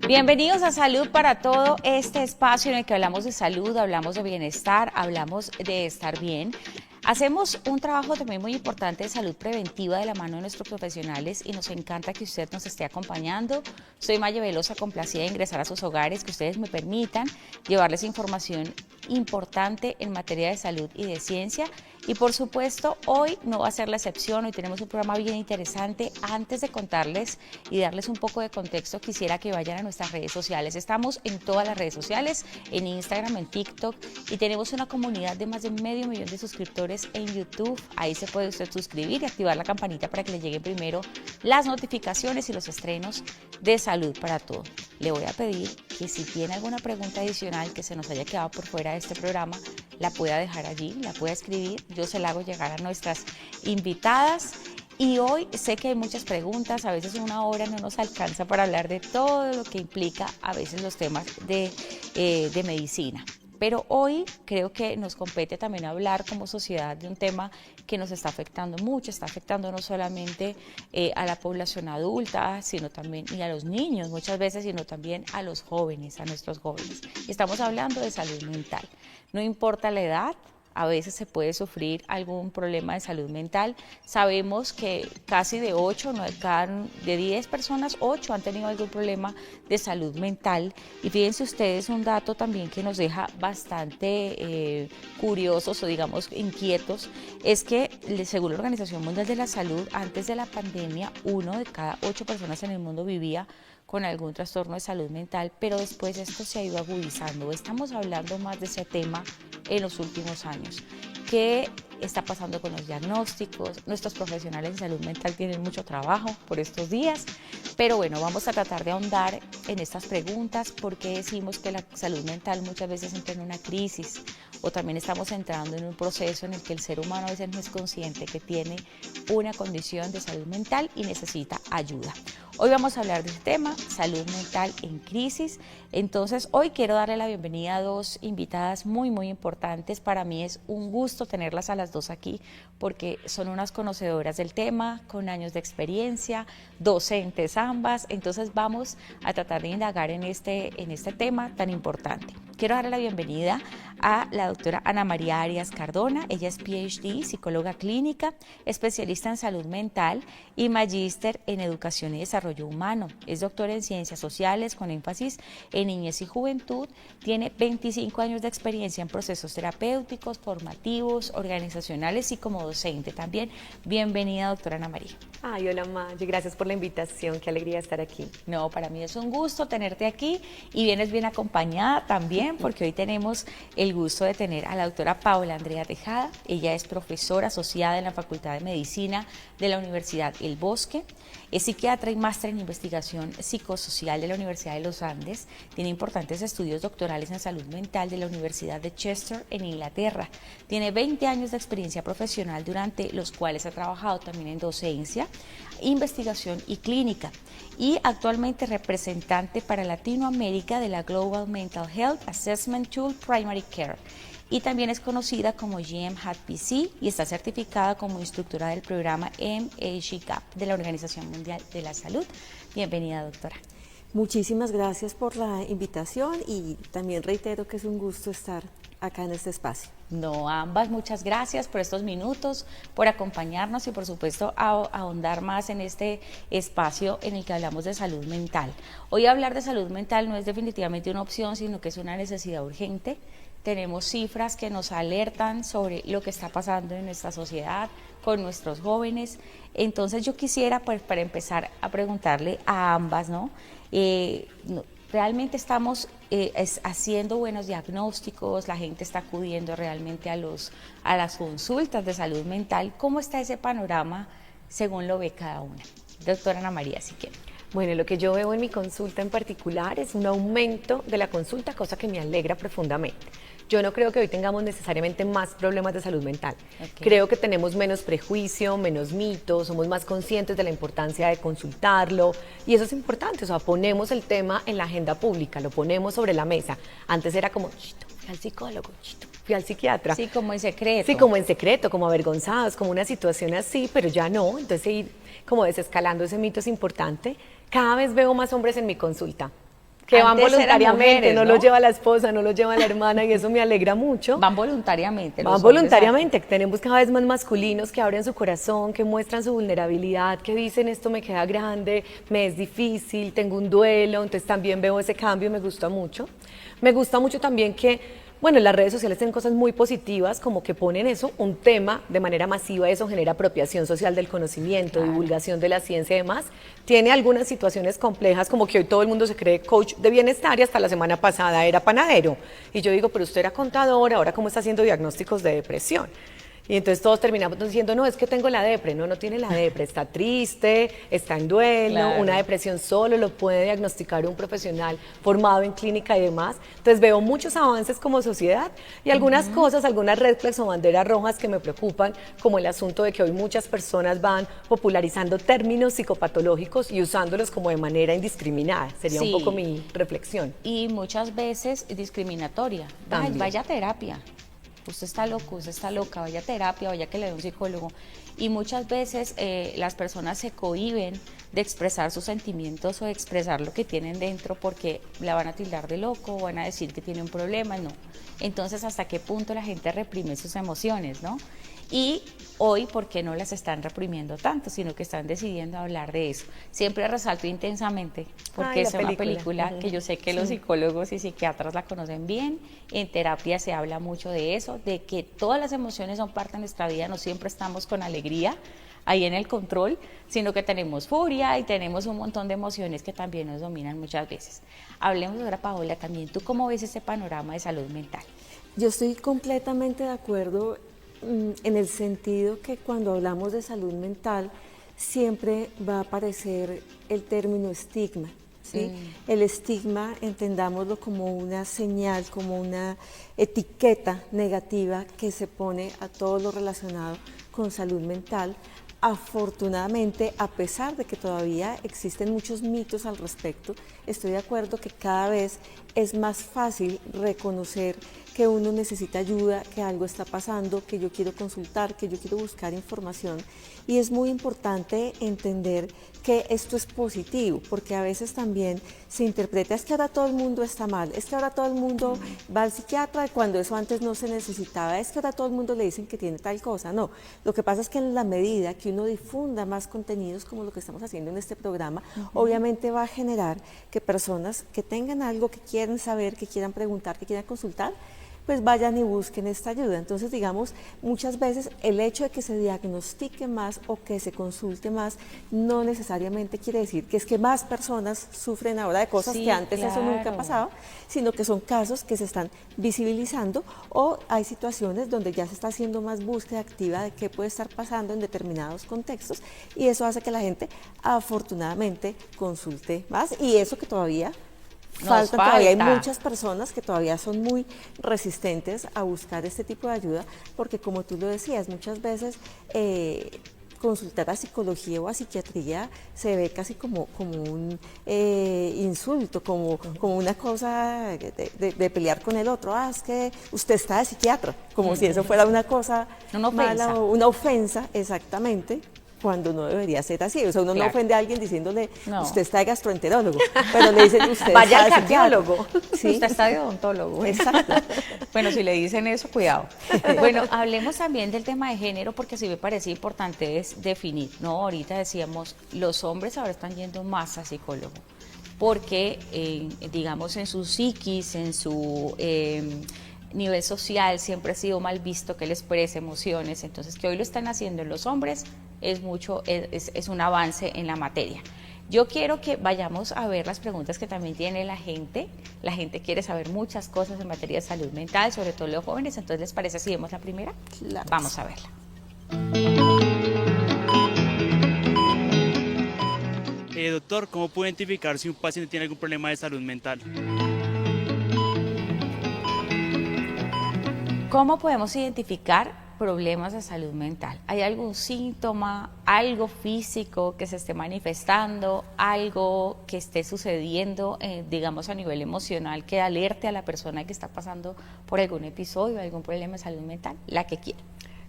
Bienvenidos a Salud para Todo, este espacio en el que hablamos de salud, hablamos de bienestar, hablamos de estar bien. Hacemos un trabajo también muy importante de salud preventiva de la mano de nuestros profesionales y nos encanta que usted nos esté acompañando. Soy Maya Velosa, complacida de ingresar a sus hogares, que ustedes me permitan llevarles información importante en materia de salud y de ciencia. Y por supuesto, hoy no va a ser la excepción, hoy tenemos un programa bien interesante. Antes de contarles y darles un poco de contexto, quisiera que vayan a nuestras redes sociales. Estamos en todas las redes sociales, en Instagram, en TikTok, y tenemos una comunidad de más de 500,000 de suscriptores en YouTube. Ahí se puede usted suscribir y activar la campanita para que le lleguen primero las notificaciones y los estrenos de Salud para Todo. Le voy a pedir que si tiene alguna pregunta adicional que se nos haya quedado por fuera de este programa, la pueda dejar allí, la pueda escribir, yo se la hago llegar a nuestras invitadas. Y hoy sé que hay muchas preguntas, a veces una hora no nos alcanza para hablar de todo lo que implica a veces los temas de medicina. Pero hoy creo que nos compete también hablar como sociedad de un tema que nos está afectando mucho, está afectando no solamente a la población adulta, sino también y a los niños muchas veces, sino también a los jóvenes, a nuestros jóvenes. Y estamos hablando de salud mental. No importa la edad, a veces se puede sufrir algún problema de salud mental. Sabemos que casi de 8, de 10 personas, 8 han tenido algún problema de salud mental. Y fíjense ustedes un dato también que nos deja bastante curiosos o digamos inquietos, es que según la Organización Mundial de la Salud, antes de la pandemia, 1 de cada 8 personas en el mundo vivía con algún trastorno de salud mental, pero después esto se ha ido agudizando. Estamos hablando más de ese tema en los últimos años. ¿Qué está pasando con los diagnósticos? Nuestros profesionales de salud mental tienen mucho trabajo por estos días, pero bueno, vamos a tratar de ahondar en estas preguntas. ¿Por qué decimos que la salud mental muchas veces entra en una crisis? O también estamos entrando en un proceso en el que el ser humano a veces no es consciente que tiene una condición de salud mental y necesita ayuda. Hoy vamos a hablar de este tema, salud mental en crisis. Entonces, hoy quiero darle la bienvenida a dos invitadas muy importantes. Para mí es un gusto tenerlas a las dos aquí, porque son unas conocedoras del tema, con años de experiencia, docentes ambas. Entonces, vamos a tratar de indagar en este tema tan importante. Quiero darle la bienvenida a la doctora Ana María Arias Cardona. Ella es PhD, psicóloga clínica, especialista en salud mental y magíster en educación y desarrollo humano. Es doctora en ciencias sociales con énfasis en niñez y juventud. Tiene 25 años de experiencia en procesos terapéuticos, formativos, organizacionales y como docente también. Bienvenida, doctora Ana María. Ay, hola Maggie, gracias por la invitación, qué alegría estar aquí. No, para mí es un gusto tenerte aquí y vienes bien acompañada también, porque hoy tenemos el gusto de tener a la doctora Paola Andrea Tejada. Ella es profesora asociada en la Facultad de Medicina de la Universidad El Bosque, es psiquiatra y máster en investigación psicosocial de la Universidad de los Andes, tiene importantes estudios doctorales en salud mental de la Universidad de Chester en Inglaterra, tiene 20 años de experiencia profesional durante los cuales ha trabajado también en docencia, investigación y clínica, y actualmente representante para Latinoamérica de la Global Mental Health Assessment Tool Primary Care. Y también es conocida como GM-HAT-PC y está certificada como instructora del programa MHGAP de la Organización Mundial de la Salud. Bienvenida, doctora. Muchísimas gracias por la invitación y también reitero que es un gusto estar acá en este espacio. No, ambas, muchas gracias por estos minutos, por acompañarnos y por supuesto ahondar más en este espacio en el que hablamos de salud mental. Hoy hablar de salud mental no es definitivamente una opción, sino que es una necesidad urgente. Tenemos cifras que nos alertan sobre lo que está pasando en nuestra sociedad, con nuestros jóvenes. Entonces yo quisiera, pues, para empezar a preguntarle a ambas, ¿no? Realmente estamos haciendo buenos diagnósticos, la gente está acudiendo realmente a las consultas de salud mental. ¿Cómo está ese panorama según lo ve cada una? Doctora Ana María, si quiere. Bueno, lo que yo veo en mi consulta en particular es un aumento de la consulta, cosa que me alegra profundamente. Yo no creo que hoy tengamos necesariamente más problemas de salud mental. Okay. Creo que tenemos menos prejuicio, menos mitos, somos más conscientes de la importancia de consultarlo y eso es importante, o sea, ponemos el tema en la agenda pública, lo ponemos sobre la mesa. Antes era como, fui al psicólogo, fui al psiquiatra. Sí, como en secreto. Sí, como en secreto, como avergonzados, como una situación así, pero ya no, entonces ir como desescalando ese mito es importante. Cada vez veo más hombres en mi consulta. Que van Antes eran voluntariamente, mujeres, no ¿no? lo lleva la esposa, no lo lleva la hermana y eso me alegra mucho. Van voluntariamente. Van los hombres voluntariamente, tenemos cada vez más masculinos que abren su corazón, que muestran su vulnerabilidad, que dicen esto me queda grande, me es difícil, tengo un duelo, entonces también veo ese cambio, me gusta mucho. Me gusta mucho también que, bueno, las redes sociales tienen cosas muy positivas, como que ponen eso, un tema de manera masiva, eso genera apropiación social del conocimiento, Claro. divulgación de la ciencia y demás. Tiene algunas situaciones complejas, como que hoy todo el mundo se cree coach de bienestar y hasta la semana pasada era panadero. Y yo digo, pero usted era contador, ahora cómo está haciendo diagnósticos de depresión. Y entonces todos terminamos diciendo, no, es que tengo la depre. No, no tiene la depre, está triste, está en duelo, Claro. una depresión solo lo puede diagnosticar un profesional formado en clínica y demás. Entonces veo muchos avances como sociedad y algunas cosas, algunas red flags o banderas rojas que me preocupan, como el asunto de que hoy muchas personas van popularizando términos psicopatológicos y usándolos como de manera indiscriminada. Sería Sí. un poco mi reflexión. Y muchas veces discriminatoria. Ay, También. vaya a terapia. Usted está loco, usted está loca, vaya a terapia, vaya que le dé un psicólogo. Y muchas veces las personas se cohíben de expresar sus sentimientos o de expresar lo que tienen dentro porque la van a tildar de loco, van a decir que tiene un problema, no. Entonces, ¿hasta qué punto la gente reprime sus emociones, no? Y hoy, ¿por qué no las están reprimiendo tanto, sino que están decidiendo hablar de eso? Siempre resalto intensamente, porque Ay, la es una película. película que yo sé que los psicólogos y psiquiatras la conocen bien. En terapia se habla mucho de eso, de que todas las emociones son parte de nuestra vida, no siempre estamos con alegría ahí en el control, sino que tenemos furia y tenemos un montón de emociones que también nos dominan muchas veces. Hablemos ahora, Paola, también, ¿tú cómo ves ese panorama de salud mental? Yo estoy completamente de acuerdo en el sentido que cuando hablamos de salud mental siempre va a aparecer el término estigma. ¿Sí? El estigma, entendámoslo como una señal, como una etiqueta negativa que se pone a todo lo relacionado con salud mental. Afortunadamente, a pesar de que todavía existen muchos mitos al respecto, estoy de acuerdo que cada vez es más fácil reconocer que uno necesita ayuda, que algo está pasando, que yo quiero consultar, que yo quiero buscar información. Y es muy importante entender que esto es positivo, porque a veces también se interpreta, es que ahora todo el mundo está mal, es que ahora todo el mundo va al psiquiatra cuando eso antes no se necesitaba, es que ahora todo el mundo le dicen que tiene tal cosa. No, lo que pasa es que en la medida que uno difunda más contenidos como lo que estamos haciendo en este programa, obviamente va a generar que personas que tengan algo, que quieran saber, que quieran preguntar, que quieran consultar, pues vayan y busquen esta ayuda. Entonces, digamos, muchas veces el hecho de que se diagnostique más o que se consulte más no necesariamente quiere decir que es que más personas sufren ahora de cosas Sí, que antes eso nunca claro. pasaba, sino que son casos que se están visibilizando o hay situaciones donde ya se está haciendo más búsqueda activa de qué puede estar pasando en determinados contextos y eso hace que la gente afortunadamente consulte más y eso que todavía todavía hay muchas personas que todavía son muy resistentes a buscar este tipo de ayuda, porque como tú lo decías, muchas veces consultar a psicología o a psiquiatría se ve casi como un insulto, como una cosa de pelear con el otro. Ah, es que usted está de psiquiatra, como si eso fuera una cosa Una ofensa. mala o una ofensa, exactamente. Cuando no debería ser así, o sea, uno Claro. no ofende a alguien diciéndole, No. usted está de gastroenterólogo, pero le dicen, usted Vaya está al de psiquiatra. cardiólogo. Sí, Usted está de odontólogo. exacto. Bueno, si le dicen eso, cuidado. Bueno, hablemos también del tema de género, porque sí me parece importante es definir, ¿no? Ahorita decíamos, los hombres ahora están yendo más a psicólogo, porque, digamos, en su psiquis, en su nivel social, siempre ha sido mal visto que él exprese emociones, entonces que hoy lo están haciendo en los hombres es un avance en la materia. Yo quiero que vayamos a ver las preguntas que también tiene la gente. La gente quiere saber muchas cosas en materia de salud mental, sobre todo los jóvenes. Entonces, ¿les parece si vemos la primera? Claro. Vamos a verla. Doctor, ¿cómo puedo identificar si un paciente tiene algún problema de salud mental? ¿Cómo podemos identificar problemas de salud mental? ¿Hay algún síntoma, algo físico que se esté manifestando, algo que esté sucediendo, digamos, a nivel emocional, que alerte a la persona que está pasando por algún episodio, algún problema de salud mental? La que quiera.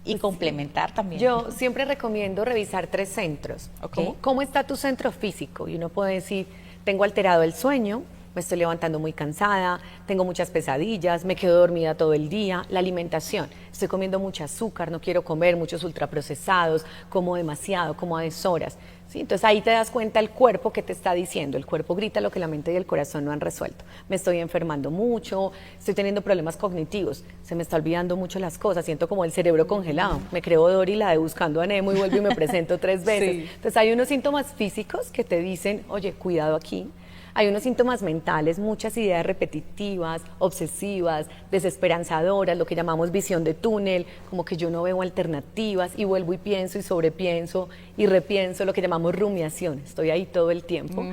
Y complementar también. Yo siempre recomiendo revisar 3 centros. Ok. ¿Cómo está tu centro físico? Y uno puede decir, tengo alterado el sueño, me estoy levantando muy cansada, tengo muchas pesadillas, me quedo dormida todo el día. La alimentación, estoy comiendo mucho azúcar, no quiero comer, muchos ultraprocesados, como demasiado, como a deshoras. ¿Sí? Entonces ahí te das cuenta el cuerpo que te está diciendo, el cuerpo grita lo que la mente y el corazón no han resuelto. Me estoy enfermando mucho, estoy teniendo problemas cognitivos, se me está olvidando mucho las cosas, siento como el cerebro congelado, me creo Dory, la de Buscando a Nemo, y vuelvo y me presento 3 veces. Sí. Entonces hay unos síntomas físicos que te dicen, oye, cuidado aquí. Hay unos síntomas mentales, muchas ideas repetitivas, obsesivas, desesperanzadoras, lo que llamamos visión de túnel, como que yo no veo alternativas y vuelvo y pienso y sobrepienso y repienso, lo que llamamos rumiación, estoy ahí todo el tiempo.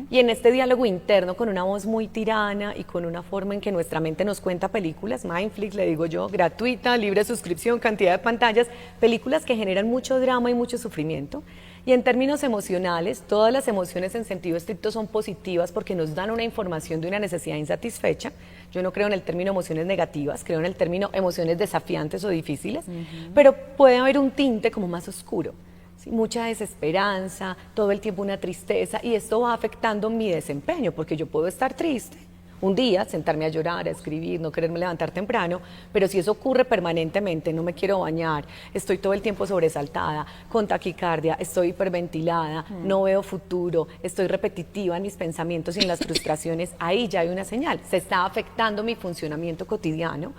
Y en este diálogo interno con una voz muy tirana y con una forma en que nuestra mente nos cuenta películas, Mindflix, le digo yo, gratuita, libre suscripción, cantidad de pantallas, películas que generan mucho drama y mucho sufrimiento. Y en términos emocionales, todas las emociones en sentido estricto son positivas porque nos dan una información de una necesidad insatisfecha. Yo no creo en el término emociones negativas, creo en el término emociones desafiantes o difíciles, pero puede haber un tinte como más oscuro. ¿Sí? Mucha desesperanza, todo el tiempo una tristeza, y esto va afectando mi desempeño, porque yo puedo estar triste un día, sentarme a llorar, a escribir, no quererme levantar temprano, pero si eso ocurre permanentemente, no me quiero bañar, estoy todo el tiempo sobresaltada, con taquicardia, estoy hiperventilada, no veo futuro, estoy repetitiva en mis pensamientos y en las frustraciones, ahí ya hay una señal, se está afectando mi funcionamiento cotidiano,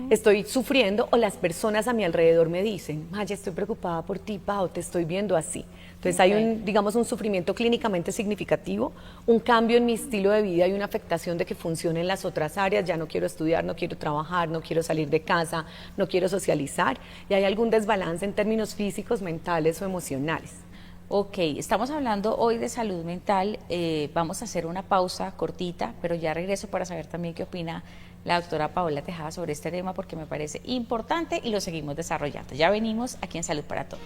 estoy sufriendo, o las personas a mi alrededor me dicen, Maya, estoy preocupada por ti, Pau, te estoy viendo así. Entonces hay un sufrimiento clínicamente significativo, un cambio en mi estilo de vida y una afectación de que funcionen las otras áreas, ya no quiero estudiar, no quiero trabajar, no quiero salir de casa, no quiero socializar, y hay algún desbalance en términos físicos, mentales o emocionales. Ok, estamos hablando hoy de salud mental, vamos a hacer una pausa cortita, pero ya regreso para saber también qué opina la doctora Paola Tejada sobre este tema, porque me parece importante y lo seguimos desarrollando. Ya venimos aquí en Salud para Todos.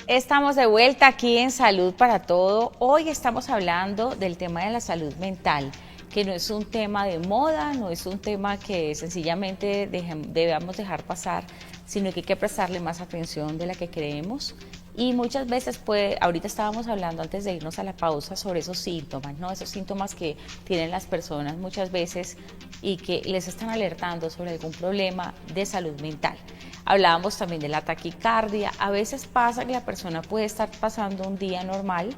Estamos de vuelta aquí en Salud para Todo. Hoy estamos hablando del tema de la salud mental, que no es un tema de moda, no es un tema que sencillamente debamos dejar pasar, sino que hay que prestarle más atención de la que creemos. Y muchas veces, ahorita estábamos hablando antes de irnos a la pausa sobre esos síntomas, ¿no? Esos síntomas que tienen las personas muchas veces y que les están alertando sobre algún problema de salud mental. Hablábamos también de la taquicardia. A veces pasa que la persona puede estar pasando un día normal,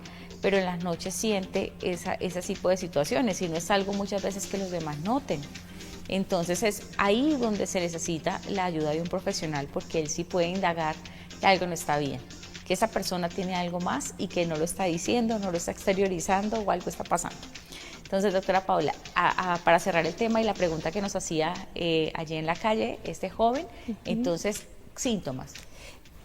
pero en las noches siente ese tipo de situaciones y no es algo muchas veces que los demás noten. Entonces es ahí donde se necesita la ayuda de un profesional, porque él sí puede indagar que algo no está bien, que esa persona tiene algo más y que no lo está diciendo, no lo está exteriorizando o algo está pasando. Entonces, doctora Paola, para cerrar el tema y la pregunta que nos hacía allí en la calle este joven, entonces, síntomas.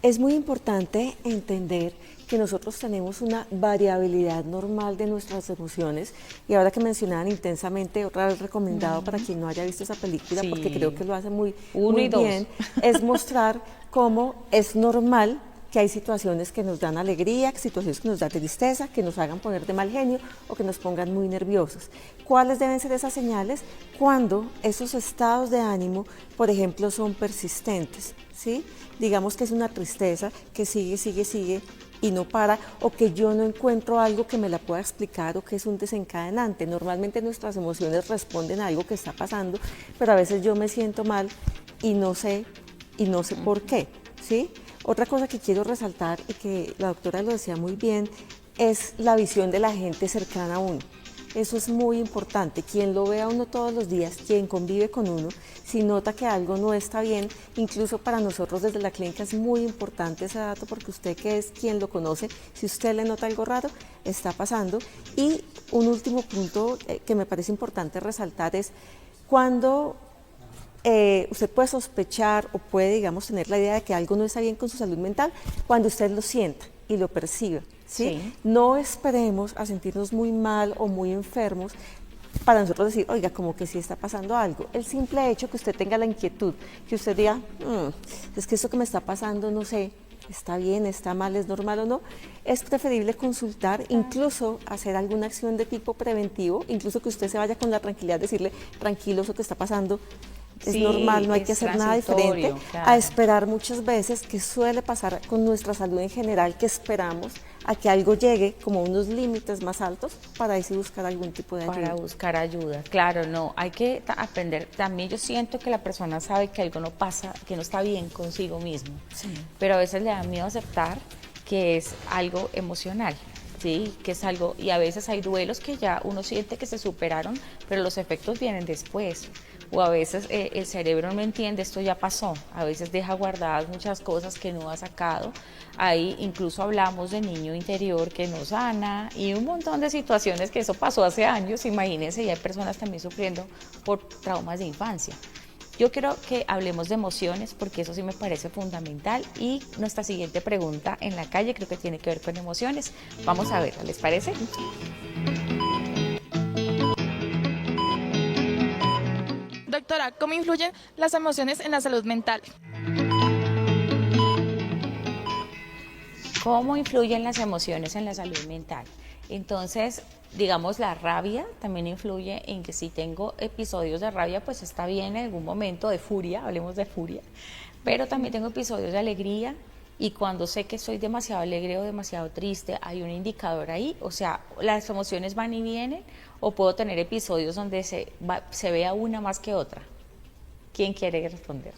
Es muy importante entender que nosotros tenemos una variabilidad normal de nuestras emociones, y ahora que mencionaban Intensamente, otra vez recomendado para quien no haya visto esa película, sí, porque creo que lo hace muy bien, es mostrar cómo es normal que hay situaciones que nos dan alegría, situaciones que nos dan tristeza, que nos hagan poner de mal genio o que nos pongan muy nerviosos. ¿Cuáles deben ser esas señales? Cuando esos estados de ánimo, por ejemplo, son persistentes, ¿sí? Digamos que es una tristeza que sigue y no para, o que yo no encuentro algo que me la pueda explicar, o que es un desencadenante. Normalmente nuestras emociones responden a algo que está pasando, pero a veces yo me siento mal y no sé por qué, ¿sí? Otra cosa que quiero resaltar, y que la doctora lo decía muy bien, es la visión de la gente cercana a uno. Eso es muy importante. Quien lo ve a uno todos los días, quien convive con uno, si nota que algo no está bien, incluso para nosotros desde la clínica es muy importante ese dato, porque usted, que es quien lo conoce, si usted le nota algo raro, está pasando. Y un último punto que me parece importante resaltar es cuando usted puede sospechar o puede, digamos, tener la idea de que algo no está bien con su salud mental, cuando usted lo sienta y lo perciba, ¿sí? Sí. No esperemos a sentirnos muy mal o muy enfermos para nosotros decir, oiga, como que sí está pasando algo. El simple hecho que usted tenga la inquietud, que usted diga, es que esto que me está pasando, no sé, está bien, está mal, es normal o no, es preferible consultar, incluso hacer alguna acción de tipo preventivo, incluso que usted se vaya con la tranquilidad de decirle, tranquilo, eso que está pasando, es Sí, normal, no hay es que hacer nada transitorio, diferente claro. a esperar muchas veces, que suele pasar con nuestra salud en general, que esperamos a que algo llegue como unos límites más altos para ahí sí buscar algún tipo de ayuda. Para buscar ayuda, claro, no, hay que aprender, también yo siento que la persona sabe que algo no pasa, que no está bien consigo mismo, pero a veces le da miedo aceptar que es algo emocional, ¿sí? Que es algo, y a veces hay duelos que ya uno siente que se superaron, pero los efectos vienen después. O a veces el cerebro no entiende, esto ya pasó, a veces deja guardadas muchas cosas que no ha sacado. Ahí incluso hablamos de niño interior que no sana y un montón de situaciones que eso pasó hace años, imagínense, y hay personas también sufriendo por traumas de infancia. Yo quiero que hablemos de emociones porque eso sí me parece fundamental y nuestra siguiente pregunta en la calle creo que tiene que ver con emociones. Vamos a ver, ¿les parece? Doctora, ¿cómo influyen las emociones en la salud mental? ¿Cómo influyen las emociones en la salud mental? Entonces, digamos, la rabia también influye en que si tengo episodios de rabia, pues está bien en algún momento de furia, hablemos de furia, pero también tengo episodios de alegría y cuando sé que soy demasiado alegre o demasiado triste, hay un indicador ahí, o sea, las emociones van y vienen o puedo tener episodios donde se vea una más que otra. ¿Quién quiere responder?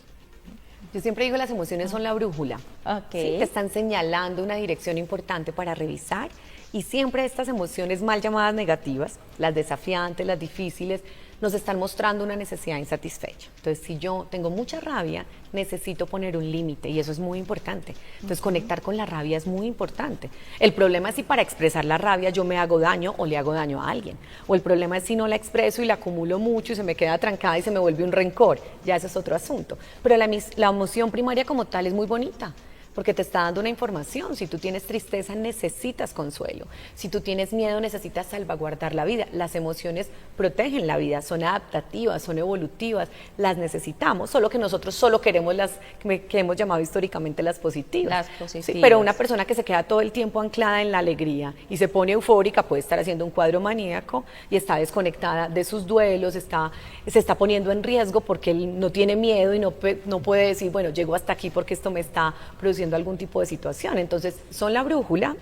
Yo siempre digo las emociones son la brújula. Ok. ¿Sí? Te están señalando una dirección importante para revisar y siempre estas emociones mal llamadas negativas, las desafiantes, las difíciles, nos están mostrando una necesidad insatisfecha. Entonces, si yo tengo mucha rabia, necesito poner un límite y eso es muy importante. Entonces, conectar con la rabia es muy importante. El problema es si para expresar la rabia yo me hago daño o le hago daño a alguien. O el problema es si no la expreso y la acumulo mucho y se me queda trancada y se me vuelve un rencor. Ya ese es otro asunto. Pero la emoción primaria como tal es muy bonita, porque te está dando una información. Si tú tienes tristeza, necesitas consuelo. Si tú tienes miedo, necesitas salvaguardar la vida. Las emociones protegen la vida, son adaptativas, son evolutivas, las necesitamos, solo que nosotros solo queremos las que hemos llamado históricamente las positivas. Las positivas. Sí, pero una persona que se queda todo el tiempo anclada en la alegría y se pone eufórica puede estar haciendo un cuadro maníaco y está desconectada de sus duelos, se está poniendo en riesgo porque él no tiene miedo y no puede decir, bueno, llego hasta aquí porque esto me está produciendo algún tipo de situación. Entonces, son la brújula,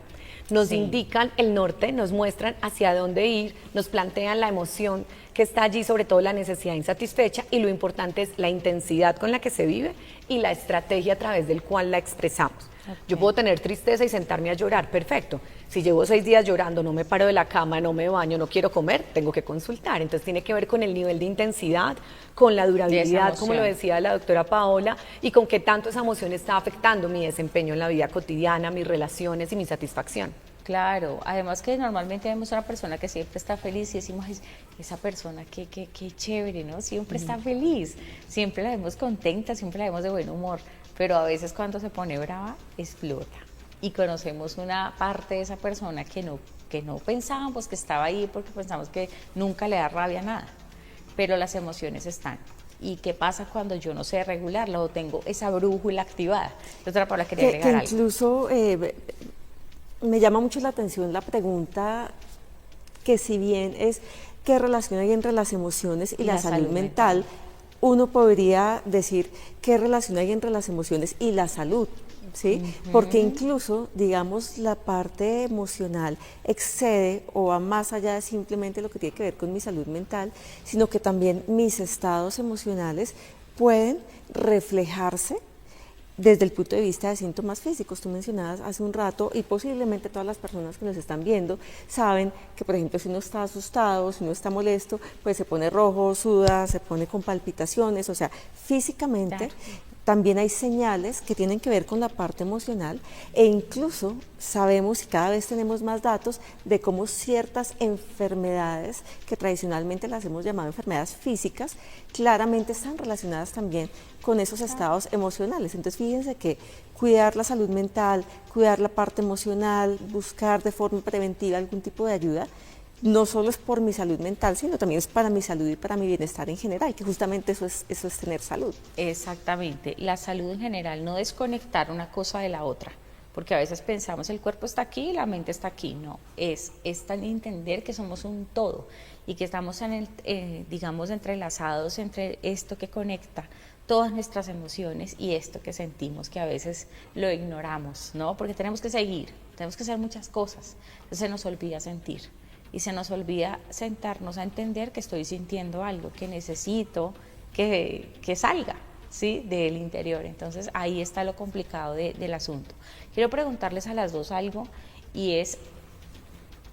nos indican el norte, nos muestran hacia dónde ir, nos plantean la emoción que está allí, sobre todo la necesidad insatisfecha, y lo importante es la intensidad con la que se vive y la estrategia a través del cual la expresamos. Okay. Yo puedo tener tristeza y sentarme a llorar, perfecto. Si llevo 6 días llorando, no me paro de la cama, no me baño, no quiero comer, tengo que consultar. Entonces tiene que ver con el nivel de intensidad, con la durabilidad, como lo decía la doctora Paola, y con qué tanto esa emoción está afectando mi desempeño en la vida cotidiana, mis relaciones y mi satisfacción. Claro, además que normalmente vemos a una persona que siempre está feliz y decimos, esa persona qué chévere, ¿no? Siempre está feliz, siempre la vemos contenta, siempre la vemos de buen humor, pero a veces cuando se pone brava, explota. Y conocemos una parte de esa persona que no pensábamos que estaba ahí porque pensamos que nunca le da rabia a nada, pero las emociones están. ¿Y qué pasa cuando yo no sé regularlo o tengo esa brújula activada? Doctora Paola, quería agregar algo. Incluso me llama mucho la atención la pregunta que si bien es qué relación hay entre las emociones y la salud mental, uno podría decir qué relación hay entre las emociones y la salud. ¿Sí? Porque incluso, digamos, la parte emocional excede o va más allá de simplemente lo que tiene que ver con mi salud mental, sino que también mis estados emocionales pueden reflejarse desde el punto de vista de síntomas físicos. Tú mencionabas hace un rato, y posiblemente todas las personas que nos están viendo saben que, por ejemplo, si uno está asustado, si uno está molesto, pues se pone rojo, suda, se pone con palpitaciones, o sea, físicamente. Claro. También hay señales que tienen que ver con la parte emocional e incluso sabemos y cada vez tenemos más datos de cómo ciertas enfermedades que tradicionalmente las hemos llamado enfermedades físicas, claramente están relacionadas también con esos estados emocionales. Entonces fíjense que cuidar la salud mental, cuidar la parte emocional, buscar de forma preventiva algún tipo de ayuda, no solo es por mi salud mental, sino también es para mi salud y para mi bienestar en general, que justamente eso es tener salud. Exactamente, la salud en general, no desconectar una cosa de la otra, porque a veces pensamos el cuerpo está aquí y la mente está aquí. No, es tan entender que somos un todo y que estamos digamos, entrelazados entre esto que conecta todas nuestras emociones y esto que sentimos, que a veces lo ignoramos, ¿no? Porque tenemos que seguir, tenemos que hacer muchas cosas, entonces se nos olvida sentir y se nos olvida sentarnos a entender que estoy sintiendo algo, que necesito que salga, ¿sí? Del interior. Entonces ahí está lo complicado del asunto. Quiero preguntarles a las dos algo y es,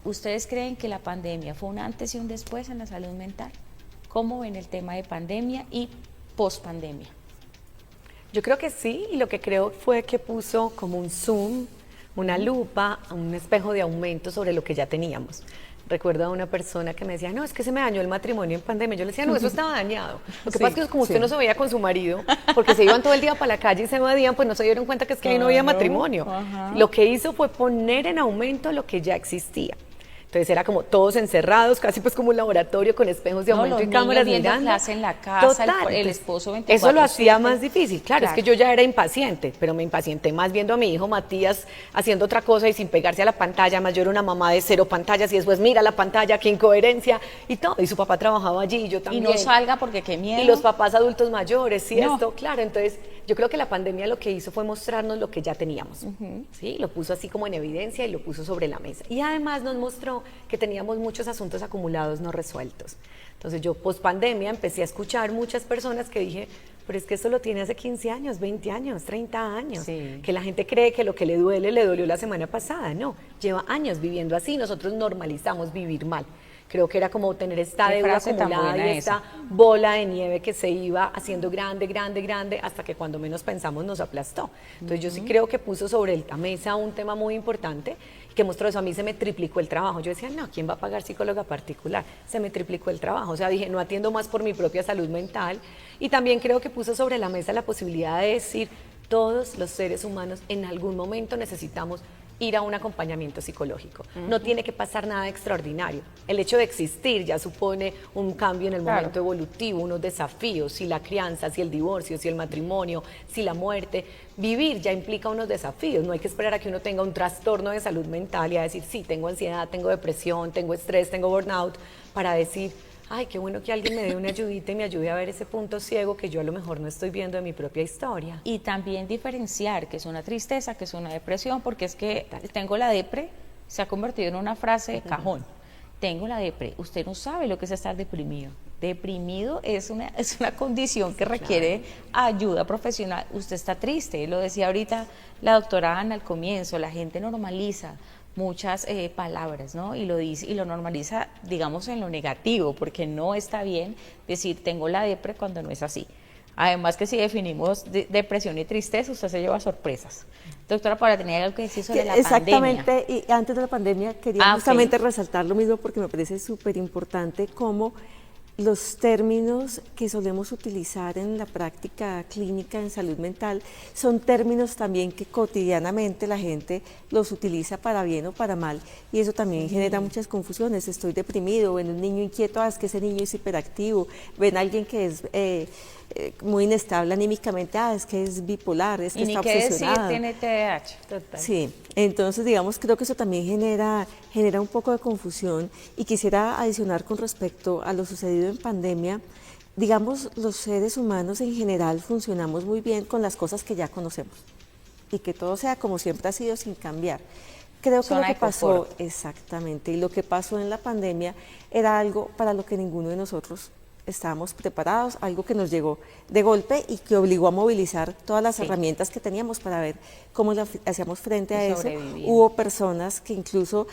¿ustedes creen que la pandemia fue un antes y un después en la salud mental? ¿Cómo ven el tema de pandemia y pospandemia? Yo creo que sí, y lo que creo fue que puso como un zoom, una lupa, un espejo de aumento sobre lo que ya teníamos. Recuerdo a una persona que me decía, no, es que se me dañó el matrimonio en pandemia. Yo le decía, no, eso estaba dañado. Lo que pasa es que como usted no se veía con su marido, porque se iban todo el día para la calle y se evadían, pues no se dieron cuenta que es que ahí no había matrimonio. Lo que hizo fue poner en aumento lo que ya existía. Entonces era como todos encerrados, casi pues como un laboratorio con espejos de aumento y cámaras mirando. Clase en la casa, Total, el esposo 24/7. Eso lo hacía más difícil. Claro, es que yo ya era impaciente, pero me impacienté más viendo a mi hijo Matías haciendo otra cosa y sin pegarse a la pantalla. Más yo era una mamá de 0 pantallas y después mira la pantalla, qué incoherencia y todo. Y su papá trabajaba allí y yo también. Y no salga porque qué miedo. Y los papás adultos mayores, ¿sí? No. Esto, claro. Entonces yo creo que la pandemia lo que hizo fue mostrarnos lo que ya teníamos. ¿Sí? Lo puso así como en evidencia y lo puso sobre la mesa. Y además nos mostró que teníamos muchos asuntos acumulados no resueltos. Entonces yo post pandemia empecé a escuchar muchas personas que dije, pero es que eso lo tiene hace 15 años, 20 años, 30 años, sí. Que la gente cree que lo que le dolió la semana pasada, no, lleva años viviendo así, nosotros normalizamos vivir mal. Creo que era como tener esta deuda acumulada y esta bola de nieve que se iba haciendo grande, grande, grande, hasta que cuando menos pensamos nos aplastó. Entonces yo sí creo que puso sobre la mesa un tema muy importante que mostró eso. A mí se me triplicó el trabajo. Yo decía, no, ¿quién va a pagar psicóloga particular? Se me triplicó el trabajo. O sea, dije, no atiendo más por mi propia salud mental. Y también creo que puso sobre la mesa la posibilidad de decir, todos los seres humanos en algún momento necesitamos ir a un acompañamiento psicológico. No tiene que pasar nada extraordinario. El hecho de existir ya supone un cambio en el momento evolutivo, unos desafíos, si la crianza, si el divorcio, si el matrimonio, si la muerte. Vivir ya implica unos desafíos, no hay que esperar a que uno tenga un trastorno de salud mental y a decir, sí, tengo ansiedad, tengo depresión, tengo estrés, tengo burnout, para decir, ay, qué bueno que alguien me dé una ayudita y me ayude a ver ese punto ciego que yo a lo mejor no estoy viendo de mi propia historia. Y también diferenciar que es una tristeza, que es una depresión, porque es que tengo la depre, se ha convertido en una frase de cajón. Tengo la depre, usted no sabe lo que es estar deprimido. Deprimido es una condición que requiere ayuda profesional. Usted está triste, lo decía ahorita la doctora Ana al comienzo, la gente normaliza muchas palabras, ¿no? Y lo dice y lo normaliza, digamos, en lo negativo, porque no está bien decir tengo la depre cuando no es así. Además que si definimos depresión y tristeza, usted se lleva sorpresas. Doctora Paola, tenía algo que decir sobre la pandemia. Exactamente, y antes de la pandemia quería justamente resaltar lo mismo porque me parece súper importante cómo los términos que solemos utilizar en la práctica clínica en salud mental son términos también que cotidianamente la gente los utiliza para bien o para mal y eso también genera muchas confusiones. Estoy deprimido, ven un niño inquieto, es que ese niño es hiperactivo, ven a alguien que es muy inestable anímicamente, es que es bipolar, es que está obsesionado. Y ni qué decir, tiene TDAH. Total. Sí, entonces digamos, creo que eso también genera un poco de confusión y quisiera adicionar con respecto a lo sucedido en pandemia. Digamos, los seres humanos en general funcionamos muy bien con las cosas que ya conocemos y que todo sea como siempre ha sido sin cambiar. Creo que lo que pasó, exactamente, y lo que pasó en la pandemia era algo para lo que ninguno de nosotros estábamos preparados, algo que nos llegó de golpe y que obligó a movilizar todas las herramientas que teníamos para ver cómo hacíamos frente a eso. Hubo personas que incluso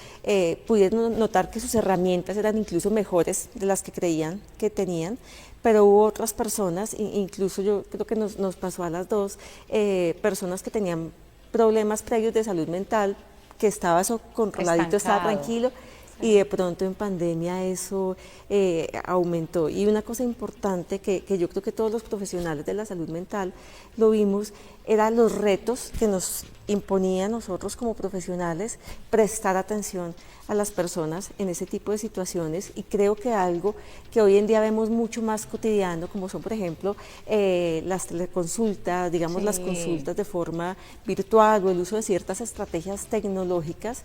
pudieron notar que sus herramientas eran incluso mejores de las que creían que tenían, pero hubo otras personas, incluso yo creo que nos pasó a las dos, personas que tenían problemas previos de salud mental, que estaba eso controladito, estaba tranquilo, y de pronto en pandemia eso aumentó. Y una cosa importante que yo creo que todos los profesionales de la salud mental lo vimos, eran los retos que nos imponía a nosotros como profesionales prestar atención a las personas en ese tipo de situaciones, y creo que algo que hoy en día vemos mucho más cotidiano, como son por ejemplo las teleconsultas, digamos las consultas de forma virtual o el uso de ciertas estrategias tecnológicas,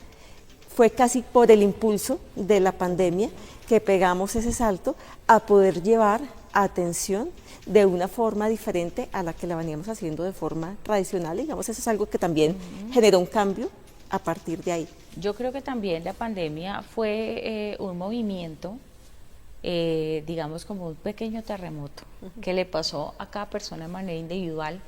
fue casi por el impulso de la pandemia que pegamos ese salto a poder llevar atención de una forma diferente a la que la veníamos haciendo de forma tradicional. Digamos, eso es algo que también generó un cambio a partir de ahí. Yo creo que también la pandemia fue un movimiento, digamos como un pequeño terremoto que le pasó a cada persona de manera individual,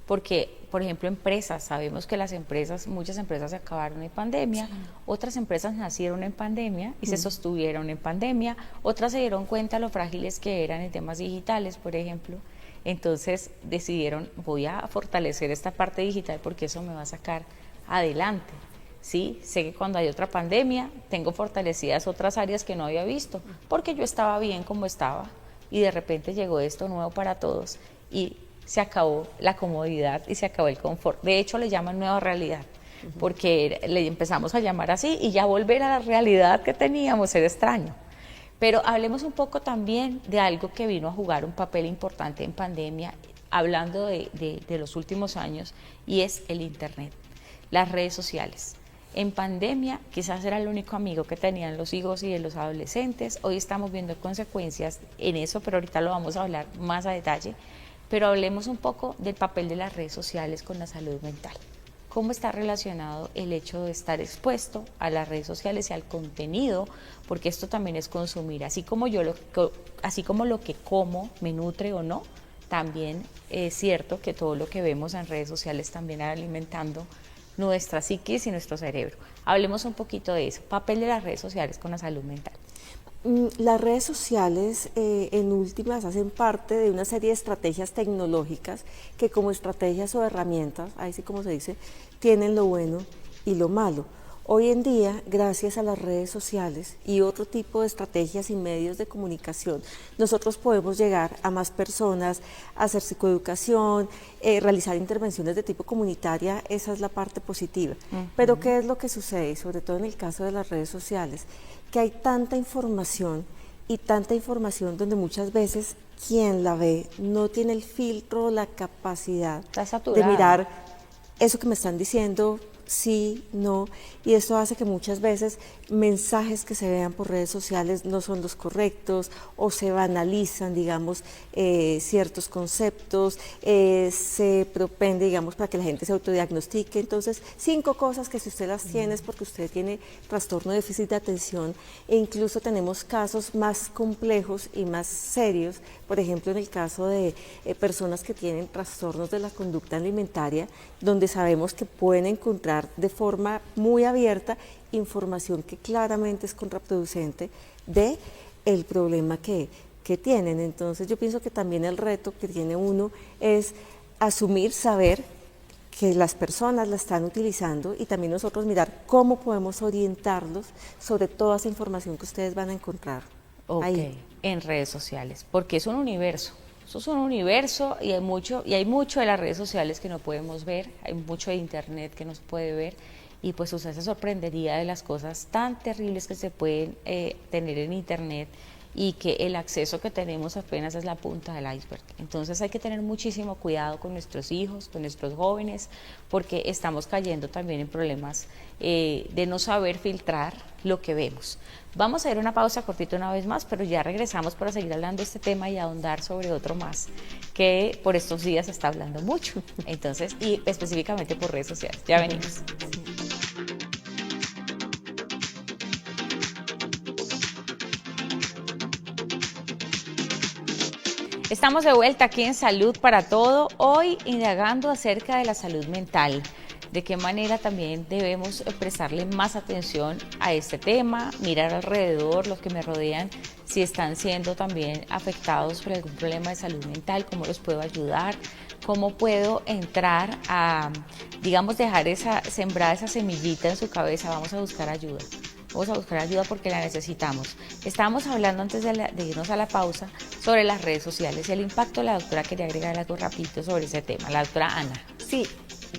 porque, por ejemplo, empresas, sabemos que las empresas, muchas empresas se acabaron en pandemia, otras empresas nacieron en pandemia y se sostuvieron en pandemia, otras se dieron cuenta lo frágiles que eran en temas digitales, por ejemplo, entonces decidieron, voy a fortalecer esta parte digital porque eso me va a sacar adelante. Sí, sé que cuando hay otra pandemia tengo fortalecidas otras áreas que no había visto, porque yo estaba bien como estaba y de repente llegó esto nuevo para todos y se acabó la comodidad y se acabó el confort. De hecho, le llaman nueva realidad, porque le empezamos a llamar así y ya volver a la realidad que teníamos era extraño. Pero hablemos un poco también de algo que vino a jugar un papel importante en pandemia, hablando de los últimos años, y es el Internet, las redes sociales. En pandemia quizás era el único amigo que tenían los hijos y los adolescentes. Hoy estamos viendo consecuencias en eso, pero ahorita lo vamos a hablar más a detalle. Pero hablemos un poco del papel de las redes sociales con la salud mental. ¿Cómo está relacionado el hecho de estar expuesto a las redes sociales y al contenido? Porque esto también es consumir. Así como lo que como me nutre o no, también es cierto que todo lo que vemos en redes sociales también está alimentando nuestra psiquis y nuestro cerebro. Hablemos un poquito de eso, papel de las redes sociales con la salud mental. Las redes sociales en últimas hacen parte de una serie de estrategias tecnológicas que como estrategias o herramientas, ahí sí como se dice, tienen lo bueno y lo malo. Hoy en día, gracias a las redes sociales y otro tipo de estrategias y medios de comunicación, nosotros podemos llegar a más personas, hacer psicoeducación, realizar intervenciones de tipo comunitaria, esa es la parte positiva. Pero ¿qué es lo que sucede? Sobre todo en el caso de las redes sociales, que hay tanta información y tanta información donde muchas veces quien la ve no tiene el filtro, la capacidad de mirar eso que me están diciendo, sí, no, y esto hace que muchas veces mensajes que se vean por redes sociales no son los correctos o se banalizan, digamos, ciertos conceptos, se propende, digamos, para que la gente se autodiagnostique. Entonces, 5 cosas que si usted las tiene es porque usted tiene trastorno de déficit de atención, e incluso tenemos casos más complejos y más serios, por ejemplo, en el caso de personas que tienen trastornos de la conducta alimentaria, donde sabemos que pueden encontrar de forma muy abierta información que claramente es contraproducente de el problema que tienen. Entonces yo pienso que también el reto que tiene uno es asumir, saber que las personas la están utilizando y también nosotros mirar cómo podemos orientarlos sobre toda esa información que ustedes van a encontrar ahí. En redes sociales, porque es un universo. Eso es un universo y hay mucho de las redes sociales que no podemos ver, hay mucho de internet que no se puede ver, y pues usted se sorprendería de las cosas tan terribles que se pueden tener en internet, y que el acceso que tenemos apenas es la punta del iceberg. Entonces hay que tener muchísimo cuidado con nuestros hijos, con nuestros jóvenes, porque estamos cayendo también en problemas de no saber filtrar lo que vemos. Vamos a ir a una pausa cortita una vez más, pero ya regresamos para seguir hablando de este tema y ahondar sobre otro más, que por estos días se está hablando mucho, entonces, y específicamente por redes sociales. Ya venimos. Estamos de vuelta aquí en Salud para Todo, hoy indagando acerca de la salud mental, de qué manera también debemos prestarle más atención a este tema, mirar alrededor, los que me rodean, si están siendo también afectados por algún problema de salud mental, cómo los puedo ayudar, cómo puedo entrar a, digamos, sembrada esa semillita en su cabeza, vamos a buscar ayuda. vamos a buscar ayuda porque la necesitamos. Estábamos hablando antes de irnos a la pausa sobre las redes sociales y el impacto. La doctora quería agregar algo rapidito sobre ese tema, la doctora Ana. Sí,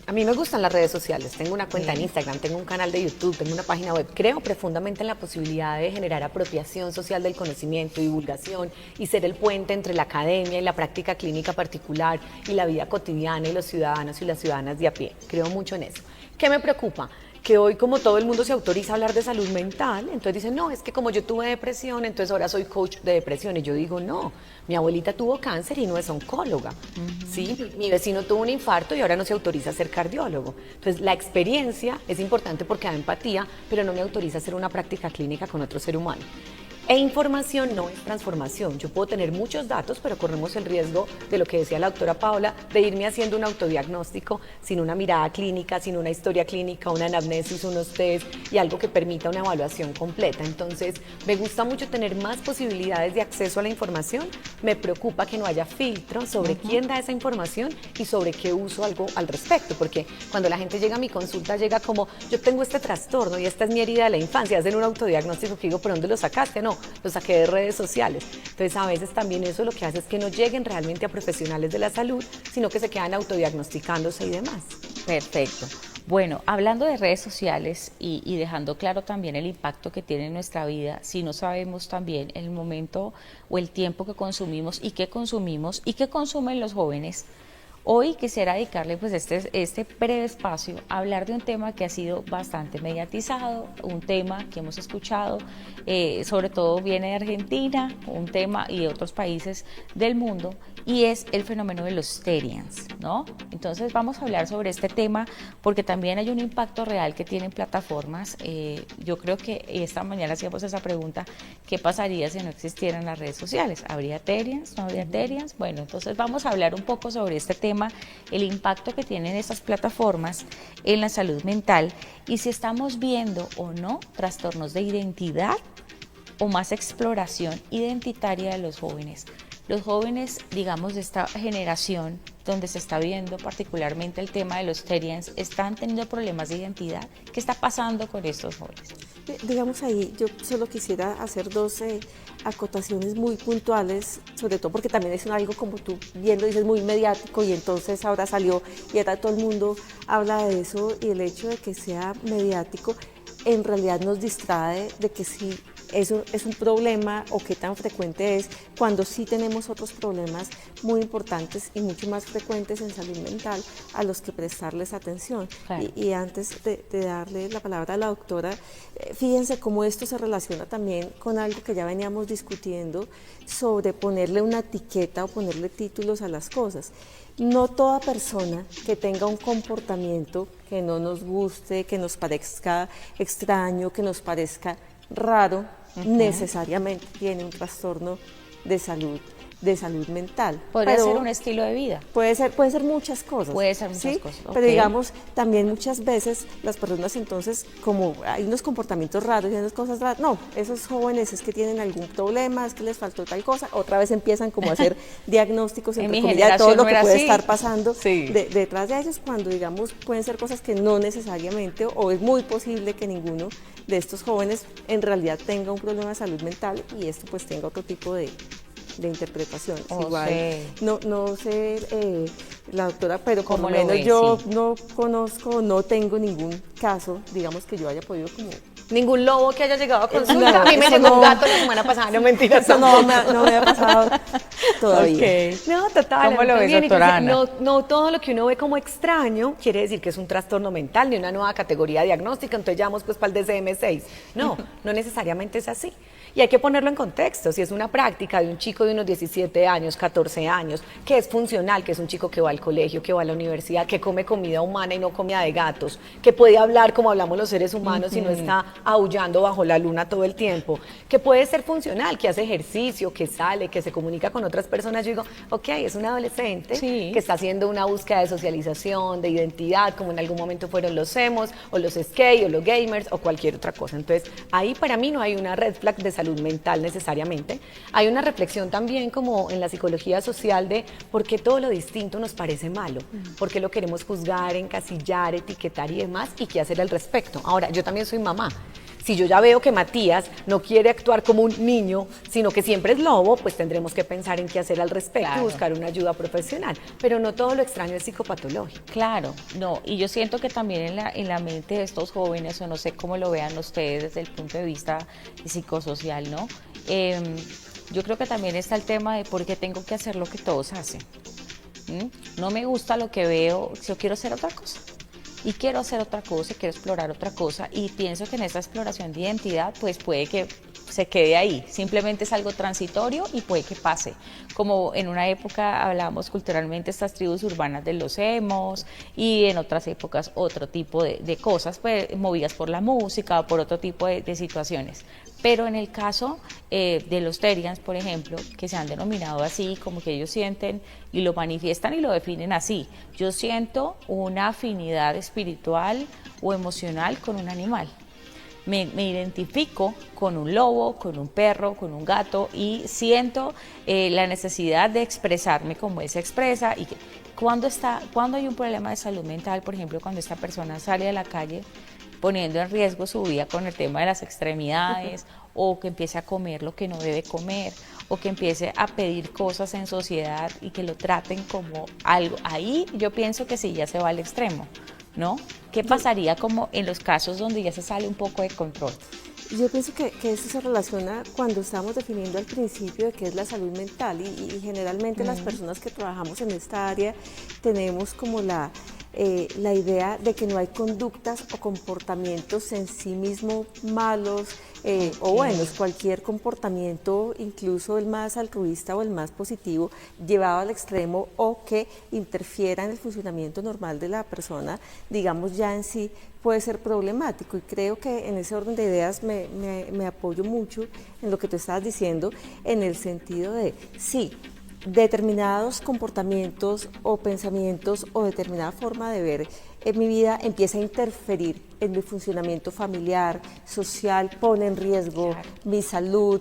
a mí me gustan las redes sociales. Tengo una cuenta en Instagram, tengo un canal de YouTube, tengo una página web. Creo profundamente en la posibilidad de generar apropiación social del conocimiento, divulgación y ser el puente entre la academia y la práctica clínica particular y la vida cotidiana y los ciudadanos y las ciudadanas de a pie. Creo mucho en eso. ¿Qué me preocupa? Que hoy, como todo el mundo se autoriza a hablar de salud mental, entonces dicen, no, es que como yo tuve depresión, entonces ahora soy coach de depresión. Y yo digo, no, mi abuelita tuvo cáncer y no es oncóloga. ¿Sí? Mi vecino tuvo un infarto y ahora no se autoriza a ser cardiólogo. Entonces, la experiencia es importante porque da empatía, pero no me autoriza a hacer una práctica clínica con otro ser humano. E información no es transformación. Yo puedo tener muchos datos, pero corremos el riesgo de lo que decía la doctora Paola, de irme haciendo un autodiagnóstico sin una mirada clínica, sin una historia clínica, una anamnesis, unos test y algo que permita una evaluación completa. Entonces, me gusta mucho tener más posibilidades de acceso a la información. Me preocupa que no haya filtro sobre quién da esa información y sobre qué uso algo al respecto, porque cuando la gente llega a mi consulta, llega como, yo tengo este trastorno y esta es mi herida de la infancia, hacen un autodiagnóstico que digo, ¿por dónde lo sacaste? No, lo saqué de redes sociales. Entonces, a veces también eso lo que hace es que no lleguen realmente a profesionales de la salud, sino que se quedan autodiagnosticándose y demás. Perfecto. Bueno, hablando de redes sociales y dejando claro también el impacto que tiene en nuestra vida, si no sabemos también el momento o el tiempo que consumimos y qué consumen los jóvenes. Hoy quisiera dedicarle pues este breve espacio a hablar de un tema que ha sido bastante mediatizado, un tema que hemos escuchado, sobre todo viene de Argentina, un tema y de otros países del mundo, y es el fenómeno de los terians, ¿no? Entonces vamos a hablar sobre este tema porque también hay un impacto real que tienen plataformas. Yo creo que esta mañana hacíamos esa pregunta, ¿qué pasaría si no existieran las redes sociales? ¿Habría terians? ¿No habría terians? Bueno, entonces vamos a hablar un poco sobre este tema, el impacto que tienen estas plataformas en la salud mental y si estamos viendo o no trastornos de identidad o más exploración identitaria de los jóvenes. Los jóvenes, digamos, de esta generación donde se está viendo particularmente el tema de los terians, están teniendo problemas de identidad. ¿Qué está pasando con estos jóvenes? Digamos ahí, yo solo quisiera hacer dos acotaciones muy puntuales, sobre todo porque también es algo, como tú viendo dices, muy mediático y entonces ahora salió y ahora todo el mundo habla de eso y el hecho de que sea mediático en realidad nos distrae de que sí eso es un problema o qué tan frecuente es cuando sí tenemos otros problemas muy importantes y mucho más frecuentes en salud mental a los que prestarles atención. Claro. Y antes de darle la palabra a la doctora, fíjense cómo esto se relaciona también con algo que ya veníamos discutiendo sobre ponerle una etiqueta o ponerle títulos a las cosas. No toda persona que tenga un comportamiento que no nos guste, que nos parezca extraño, que nos parezca raro, necesariamente tiene un trastorno de salud mental. Podría ser un estilo de vida. Puede ser muchas cosas. Puede ser muchas cosas. Okay. Pero digamos, también muchas veces las personas entonces, como hay unos comportamientos raros y unas cosas raras, no, esos jóvenes es que tienen algún problema, es que les faltó tal cosa, otra vez empiezan como a hacer diagnósticos entre comillas de todo lo que puede estar pasando detrás de ellos, cuando digamos pueden ser cosas que no necesariamente o es muy posible que ninguno de estos jóvenes en realidad tenga un problema de salud mental y esto pues tenga otro tipo de interpretación. Igual, no sé, la doctora, pero por lo menos yo no conozco, no tengo ningún caso, digamos, que yo haya podido como... Ningún lobo que haya llegado a consulta. A mí me llegó un gato la semana pasada, no mentira. Eso no me ha pasado todavía. Okay. No, total. ¿Cómo lo ves, doctora Ana? No todo lo que uno ve como extraño quiere decir que es un trastorno mental ni una nueva categoría diagnóstica, entonces ya vamos pues para el DSM-6. No necesariamente es así. Y hay que ponerlo en contexto. Si es una práctica de un chico de unos 17 años, 14 años, que es funcional, que es un chico que va al colegio, que va a la universidad, que come comida humana y no comida de gatos, que puede hablar como hablamos los seres humanos y no está aullando bajo la luna todo el tiempo, que puede ser funcional, que hace ejercicio, que sale, que se comunica con otras personas. Yo digo, ok, es un adolescente que está haciendo una búsqueda de socialización, de identidad, como en algún momento fueron los emos, o los skate, o los gamers, o cualquier otra cosa. Entonces, ahí para mí no hay una red flag de salud mental necesariamente. Hay una reflexión también como en la psicología social de por qué todo lo distinto nos parece malo, por qué lo queremos juzgar, encasillar, etiquetar y demás, y qué hacer al respecto. Ahora, yo también soy mamá. Si yo ya veo que Matías no quiere actuar como un niño, sino que siempre es lobo, pues tendremos que pensar en qué hacer al respecto y buscar una ayuda profesional. Pero no todo lo extraño es psicopatológico. Claro, no, y yo siento que también en la mente de estos jóvenes, o no sé cómo lo vean ustedes desde el punto de vista psicosocial, ¿no? Yo creo que también está el tema de por qué tengo que hacer lo que todos hacen. No me gusta lo que veo, yo quiero hacer otra cosa. Y quiero hacer otra cosa, quiero explorar otra cosa, y pienso que en esa exploración de identidad pues puede que se quede ahí, simplemente es algo transitorio y puede que pase. Como en una época hablábamos culturalmente estas tribus urbanas de los emos, y en otras épocas otro tipo de cosas, pues, movidas por la música o por otro tipo de situaciones. Pero en el caso de los Terians, por ejemplo, que se han denominado así, como que ellos sienten y lo manifiestan y lo definen así: yo siento una afinidad espiritual o emocional con un animal. Me identifico con un lobo, con un perro, con un gato, y siento la necesidad de expresarme como él se expresa. Y cuando hay un problema de salud mental, por ejemplo, cuando esta persona sale a la calle poniendo en riesgo su vida con el tema de las extremidades, o que empiece a comer lo que no debe comer, o que empiece a pedir cosas en sociedad y que lo traten como algo, ahí yo pienso que sí, ya se va al extremo, ¿no? ¿Qué pasaría como en los casos donde ya se sale un poco de control? Yo pienso que eso se relaciona cuando estamos definiendo al principio de qué es la salud mental, y generalmente las personas que trabajamos en esta área tenemos como la idea de que no hay conductas o comportamientos en sí mismos malos o buenos. Cualquier comportamiento, incluso el más altruista o el más positivo, llevado al extremo o que interfiera en el funcionamiento normal de la persona, digamos, ya en sí puede ser problemático. Y creo que en ese orden de ideas me apoyo mucho en lo que tú estabas diciendo, en el sentido de, sí, determinados comportamientos o pensamientos o determinada forma de ver en mi vida empieza a interferir en mi funcionamiento familiar, social, pone en riesgo mi salud,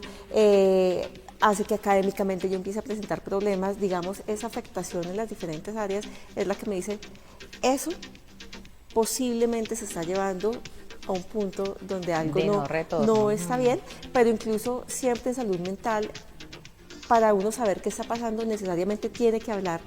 hace que académicamente yo empiece a presentar problemas. Digamos, esa afectación en las diferentes áreas es la que me dice, eso posiblemente se está llevando a un punto donde algo no está bien, pero incluso siempre en salud mental, para uno saber qué está pasando, necesariamente tiene que hablar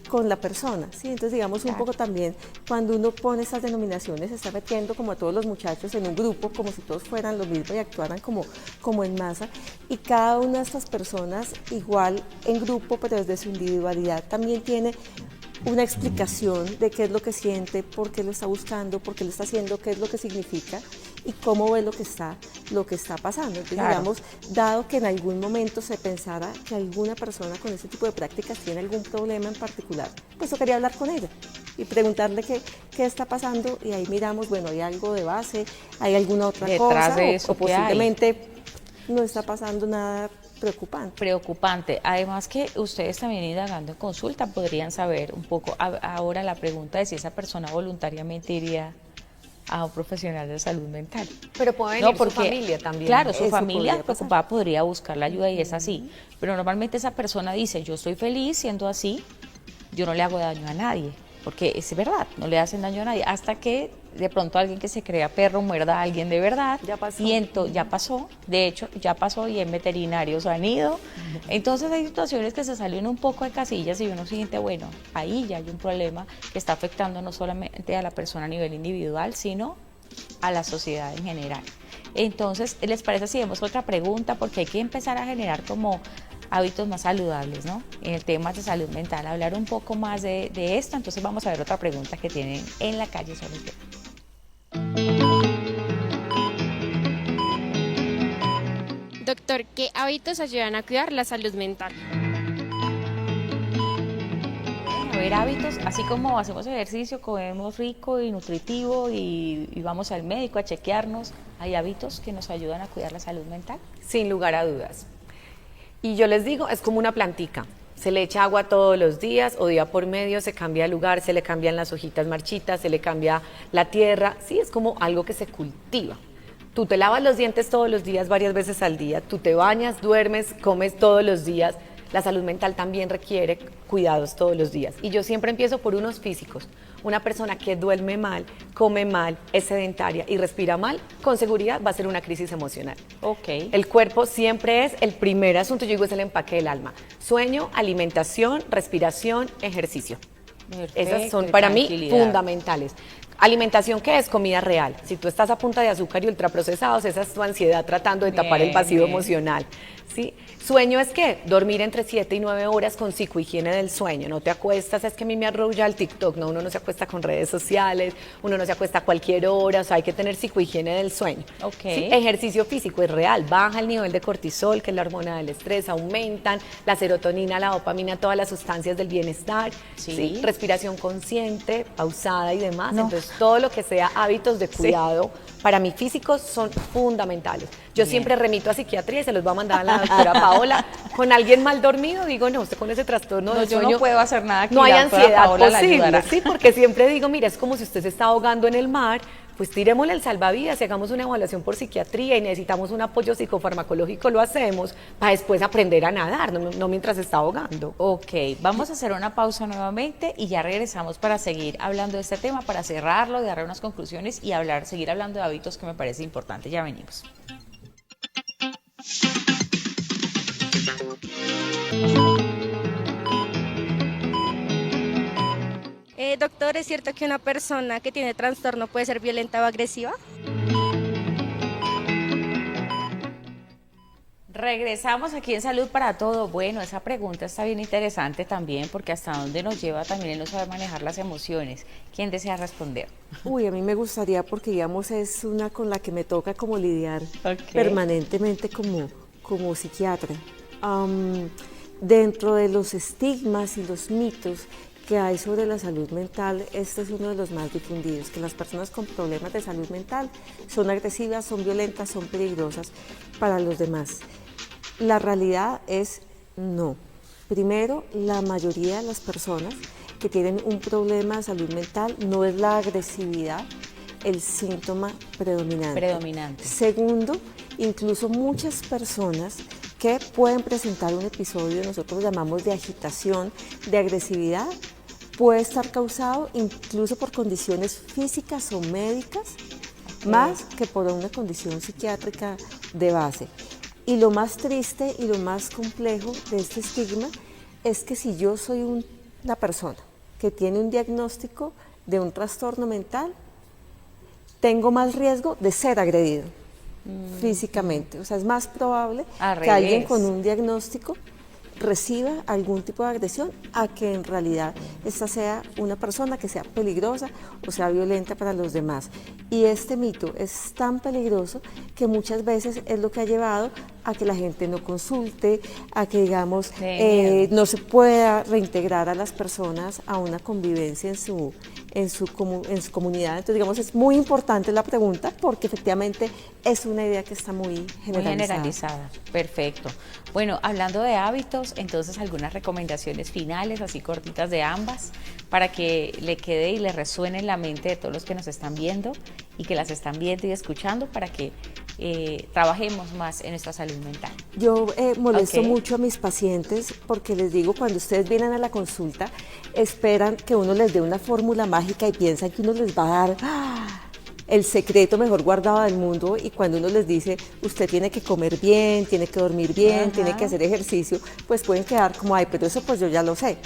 con la persona, ¿sí? Entonces, digamos, un poco también, cuando uno pone esas denominaciones, se está metiendo como a todos los muchachos en un grupo, como si todos fueran lo mismo y actuaran como en masa, y cada una de estas personas, igual en grupo, pero desde su individualidad, también tiene una explicación de qué es lo que siente, por qué lo está buscando, por qué lo está haciendo, qué es lo que significa y cómo ve lo que está pasando. Entonces, digamos, dado que en algún momento se pensara que alguna persona con ese tipo de prácticas tiene algún problema en particular, pues yo quería hablar con ella y preguntarle qué está pasando, y ahí miramos, bueno, hay algo de base, hay alguna otra detrás cosa, de eso, o posiblemente no está pasando nada preocupante. Además que ustedes también, indagando en consulta, podrían saber un poco, ahora la pregunta de si esa persona voluntariamente iría a un profesional de salud mental. Pero puede venir su familia también. Claro, su Eso familia podría preocupada podría buscar la ayuda, y es así. Pero normalmente esa persona dice, yo estoy feliz siendo así, yo no le hago daño a nadie, porque es verdad, no le hacen daño a nadie, hasta que de pronto alguien que se crea perro muerda a alguien de verdad. Ya pasó. Y ya pasó, de hecho, ya pasó, y en veterinarios han ido. Entonces hay situaciones que se salen un poco de casillas y uno siente, bueno, ahí ya hay un problema que está afectando no solamente a la persona a nivel individual, sino a la sociedad en general. Entonces, ¿les parece si vemos otra pregunta? Porque hay que empezar a generar como hábitos más saludables, ¿no? En el tema de salud mental, hablar un poco más de esto. Entonces vamos a ver otra pregunta que tienen en la calle sobre el tema. Doctor, ¿qué hábitos ayudan a cuidar la salud mental? A ver, hábitos, así como hacemos ejercicio, comemos rico y nutritivo y vamos al médico a chequearnos, ¿hay hábitos que nos ayudan a cuidar la salud mental? Sin lugar a dudas. Y yo les digo, es como una plantica. Se le echa agua todos los días o día por medio, se cambia el lugar, se le cambian las hojitas marchitas, se le cambia la tierra. Sí, es como algo que se cultiva. Tú te lavas los dientes todos los días, varias veces al día, tú te bañas, duermes, comes todos los días. La salud mental también requiere cuidados todos los días. Y yo siempre empiezo por unos físicos, Una persona que duerme mal, come mal, es sedentaria y respira mal, con seguridad va a ser una crisis emocional. Ok. El cuerpo siempre es el primer asunto, yo digo, es el empaque del alma. Sueño, alimentación, respiración, ejercicio. Esas son Perfecto, para mí tranquilidad. fundamentales. Alimentación, ¿qué es? Comida real. Si tú estás a punta de azúcar y ultraprocesados, esa es tu ansiedad tratando de tapar el Bien, vacío bien. emocional. ¿Sí? Sueño es ¿qué? Dormir entre 7 y 9 horas con psicohigiene del sueño. No te acuestas, es que a mí me arrulla el TikTok. No, uno no se acuesta con redes sociales, uno no se acuesta a cualquier hora, o sea, hay que tener psicohigiene del sueño. Ok. ¿Sí? Ejercicio físico es real, baja el nivel de cortisol, que es la hormona del estrés, aumentan la serotonina, la dopamina, todas las sustancias del bienestar. Sí. Respiración consciente, pausada y demás. No. Entonces, todo lo que sea hábitos de cuidado para mí físicos son fundamentales. Yo Bien. siempre remito a psiquiatría y se los va a mandar a la doctora Paola. Con alguien mal dormido, digo, no, usted con ese trastorno No, del yo no sueño, puedo hacer nada aquí, no hay la doctora ansiedad Paola la posible, ayudará. sí, porque siempre digo, mira, es como si usted se está ahogando en el mar, pues tirémosle el salvavidas y hagamos una evaluación por psiquiatría y necesitamos un apoyo psicofarmacológico, lo hacemos para después aprender a nadar, no mientras se está ahogando. Ok, vamos a hacer una pausa nuevamente y ya regresamos para seguir hablando de este tema, para cerrarlo, darle unas conclusiones y seguir hablando de hábitos que me parece importante. Ya venimos. Doctor, ¿es cierto que una persona que tiene trastorno puede ser violenta o agresiva? Regresamos aquí en Salud para Todo. Bueno, esa pregunta está bien interesante también porque hasta dónde nos lleva también el no saber manejar las emociones. ¿Quién desea responder? Uy, a mí me gustaría porque, digamos, es una con la que me toca como lidiar Ok. permanentemente como psiquiatra. Dentro de los estigmas y los mitos que hay sobre la salud mental, este es uno de los más difundidos, que las personas con problemas de salud mental son agresivas, son violentas, son peligrosas para los demás. La realidad es no. Primero, la mayoría de las personas que tienen un problema de salud mental no es la agresividad el síntoma predominante. Segundo, incluso muchas personas que pueden presentar un episodio, nosotros llamamos de agitación, de agresividad, puede estar causado incluso por condiciones físicas o médicas, más que por una condición psiquiátrica de base. Y lo más triste y lo más complejo de este estigma es que si yo soy una persona que tiene un diagnóstico de un trastorno mental, tengo más riesgo de ser agredido físicamente. O sea, es más probable que alguien con un diagnóstico reciba algún tipo de agresión a que en realidad esta sea una persona que sea peligrosa o sea violenta para los demás. Y este mito es tan peligroso que muchas veces es lo que ha llevado a que la gente no consulte, a que digamos no se pueda reintegrar a las personas a una convivencia en su comunidad. Entonces, digamos, es muy importante la pregunta porque efectivamente es una idea que está muy generalizada. Perfecto. Bueno, hablando de hábitos, entonces algunas recomendaciones finales, así cortitas de ambas, para que le quede y le resuene en la mente de todos los que nos están viendo y que las están viendo y escuchando para que trabajemos más en nuestra salud mental. Yo molesto mucho a mis pacientes porque les digo, cuando ustedes vienen a la consulta, esperan que uno les dé una fórmula mágica y piensan que uno les va a dar el secreto mejor guardado del mundo, y cuando uno les dice, usted tiene que comer bien, tiene que dormir bien, tiene que hacer ejercicio, pues pueden quedar como, ay, pero eso pues yo ya lo sé.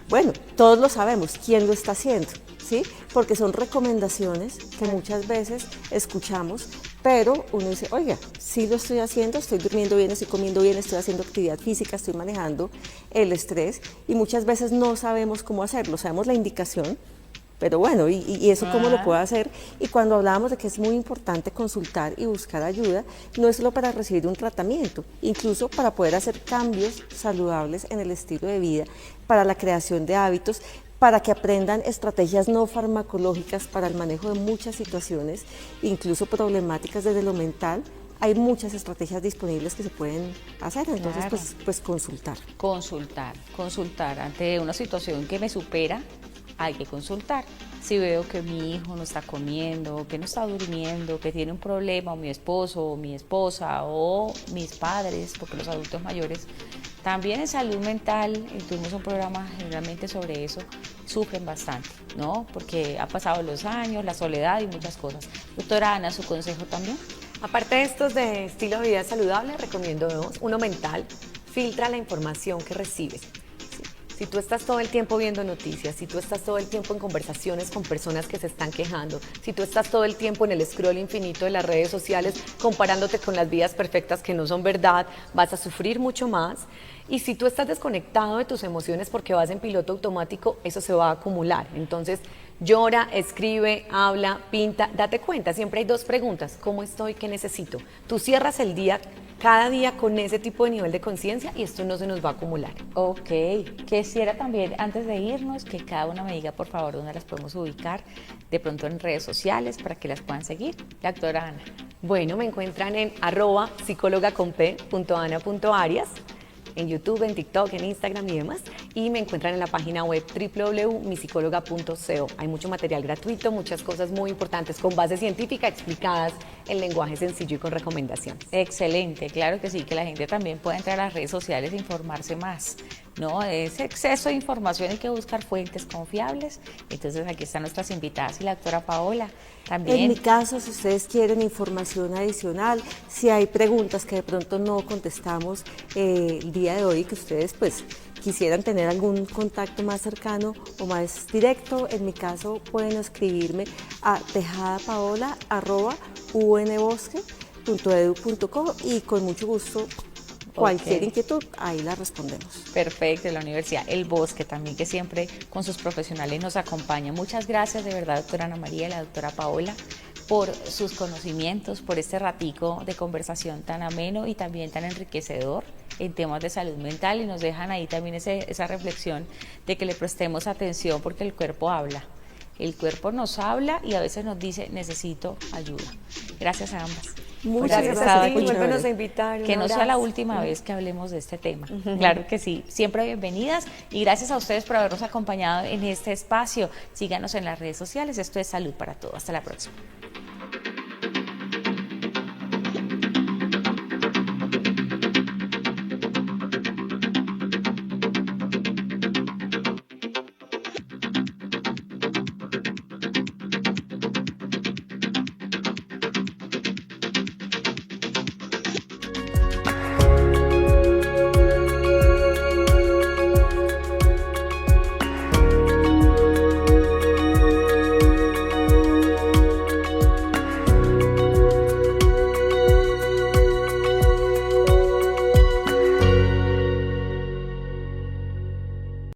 Bueno, todos lo sabemos, ¿quién lo está haciendo? ¿Sí? Porque son recomendaciones que muchas veces escuchamos, pero uno dice, oiga, sí lo estoy haciendo, estoy durmiendo bien, estoy comiendo bien, estoy haciendo actividad física, estoy manejando el estrés, y muchas veces no sabemos cómo hacerlo, sabemos la indicación, pero bueno, ¿y eso cómo lo puedo hacer? Y cuando hablábamos de que es muy importante consultar y buscar ayuda, no es solo para recibir un tratamiento, incluso para poder hacer cambios saludables en el estilo de vida, para la creación de hábitos, para que aprendan estrategias no farmacológicas para el manejo de muchas situaciones, incluso problemáticas desde lo mental. Hay muchas estrategias disponibles que se pueden hacer, entonces pues consultar. Consultar ante una situación que me supera. Hay que consultar. Si veo que mi hijo no está comiendo, que no está durmiendo, que tiene un problema, o mi esposo, o mi esposa, o mis padres, porque los adultos mayores también en salud mental, tuvimos un programa generalmente sobre eso, sufren bastante, ¿no? Porque ha pasado los años, la soledad y muchas cosas. Doctora Ana, ¿su consejo también? Aparte de estos de estilo de vida saludable, recomiendo dos. Uno mental, filtra la información que recibes. Si tú estás todo el tiempo viendo noticias, si tú estás todo el tiempo en conversaciones con personas que se están quejando, si tú estás todo el tiempo en el scroll infinito de las redes sociales comparándote con las vidas perfectas que no son verdad, vas a sufrir mucho más. Y si tú estás desconectado de tus emociones porque vas en piloto automático, eso se va a acumular. Entonces, llora, escribe, habla, pinta, date cuenta, siempre hay dos preguntas: ¿cómo estoy? ¿Qué necesito? Tú cierras el día, cada día, con ese tipo de nivel de conciencia y esto no se nos va a acumular. Ok, quisiera también, antes de irnos, que cada una me diga, por favor, dónde las podemos ubicar, de pronto en redes sociales, para que las puedan seguir. La doctora Ana. Bueno, me encuentran en @psicologaconp.ana.arias, en YouTube, en TikTok, en Instagram y demás. Y me encuentran en la página web www.misicologa.co. Hay mucho material gratuito, muchas cosas muy importantes con base científica explicadas en lenguaje sencillo y con recomendaciones. Excelente, claro que sí, que la gente también pueda entrar a las redes sociales e informarse más, ¿no? Ese exceso de información hay que buscar fuentes confiables. Entonces aquí están nuestras invitadas y la doctora Paola también. En mi caso, si ustedes quieren información adicional, si hay preguntas que de pronto no contestamos el día de hoy, que ustedes pues quisieran tener algún contacto más cercano o más directo, en mi caso pueden escribirme a tejadapaola@unbosque.edu.co y con mucho gusto cualquier inquietud, ahí la respondemos. Perfecto, la Universidad El Bosque también, que siempre con sus profesionales nos acompaña. Muchas gracias de verdad, doctora Ana María y la doctora Paola, por sus conocimientos, por este ratico de conversación tan ameno y también tan enriquecedor en temas de salud mental, y nos dejan ahí también esa reflexión de que le prestemos atención porque el cuerpo habla. El cuerpo nos habla y a veces nos dice, necesito ayuda. Gracias a ambas. Muchas por haber gracias estado a ti, aquí. Vuélvenos a invitar. Un Que no sea la abrazo. última vez que hablemos de este tema. Claro que sí. Siempre bienvenidas y gracias a ustedes por habernos acompañado en este espacio. Síganos en las redes sociales. Esto es Salud para Todos. Hasta la próxima.